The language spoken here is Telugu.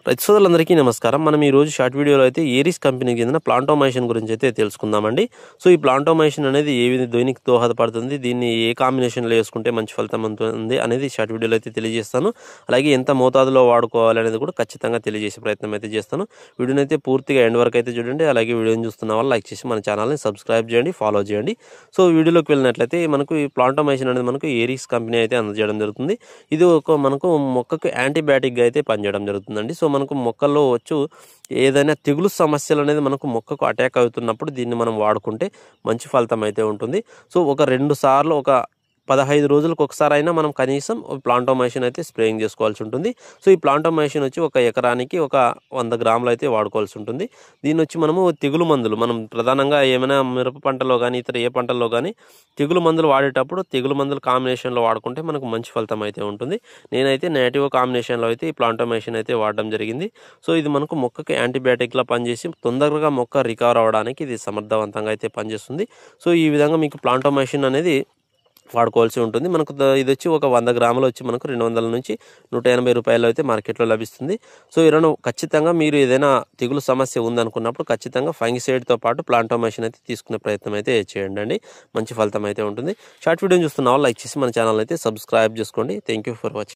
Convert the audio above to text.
రైతు సోదరులందరికీ నమస్కారం. మనం ఈ రోజు షార్ట్ వీడియోలో అయితే ఏరిస్ కంపెనీకి చెందిన ప్లాంటోమైసిన్ గురించి అయితే తెలుసుకుందామండి. సో ఈ ప్లాంటోమైసిన్ అనేది దేనికి దోహదపడుతుంది, దీన్ని ఏ కాంబినేషన్లో వేసుకుంటే మంచి ఫలితం ఉంటుంది అనేది షార్ట్ వీడియోలో అయితే తెలియజేస్తాను. అలాగే ఎంత మోతాదులో వాడుకోవాలి అనేది కూడా ఖచ్చితంగా తెలియజేసే ప్రయత్నం అయితే చేస్తాను. వీడియోని అయితే పూర్తిగా ఎండ్ వరకు అయితే చూడండి. అలాగే వీడియోని చూస్తున్న వాళ్ళు లైక్ చేసి మన ఛానల్ని సబ్స్క్రైబ్ చేయండి, ఫాలో చేయండి. సో వీడియోలోకి వెళ్ళినట్లయితే మనకు ఈ ప్లాంటోమైసిన్ అనేది మనకు ఏరిస్ కంపెనీ అయితే అందజేయడం జరుగుతుంది. ఇది మనకు మొక్కకు యాంటీబయాటిక్గా అయితే పనిచేయడం జరుగుతుందండి. సో మనకు మొక్కల్లో ఏదైనా తెగులు సమస్యలు అనేది మనకు మొక్కకు అటాక్ అవుతున్నప్పుడు దీన్ని మనం వాడుకుంటే మంచి ఫలితం అయితే ఉంటుంది. సో ఒక 2 సార్లు 15 రోజులకు ఒకసారి అయినా మనం కనీసం ప్లాంటోమైసిన్ అయితే స్ప్రేయింగ్ చేసుకోవాల్సి ఉంటుంది. సో ఈ ప్లాంటోమైసిన్ ఒక ఎకరానికి 100 గ్రాములు అయితే వాడుకోవాల్సి ఉంటుంది. దీన్ని మనము తెగులు మందులు మనం ప్రధానంగా ఏమైనా మిరప పంటలో కానీ ఇతర ఏ పంటల్లో కానీ తెగులు మందులు వాడేటప్పుడు తెగులు మందులు కాంబినేషన్లో వాడుకుంటే మనకు మంచి ఫలితం అయితే ఉంటుంది. నేనైతే నేటివ్ కాంబినేషన్లో అయితే ఈ ప్లాంటోమైసిన్ అయితే వాడడం జరిగింది. సో ఇది మనకు మొక్కకి యాంటీబయాటిక్లా పనిచేసి తొందరగా మొక్క రికవర్ అవ్వడానికి ఇది సమర్థవంతంగా అయితే పనిచేస్తుంది. సో ఈ విధంగా మీకు ప్లాంటోమైసిన్ అనేది వాడుకోవాల్సి ఉంటుంది. మనకు ఇది ఒక 100 గ్రాములు మనకు 200 నుంచి 180 రూపాయలు అయితే మార్కెట్లో లభిస్తుంది. సో ఖచ్చితంగా మీరు ఏదైనా తెగులు సమస్య ఉందనుకున్నప్పుడు ఖచ్చితంగా ఫంగిసైడ్తో పాటు ప్లాంటోమైసిన్ అయితే తీసుకునే ప్రయత్నం అయితే చేయండి. మంచి ఫలితం అయితే ఉంటుంది. షార్ట్ వీడియోని చూస్తున్న వాళ్ళు లైక్ చేసి మన ఛానల్ అయితే సబ్స్క్రైబ్ చేసుకోండి. Thank you for watching.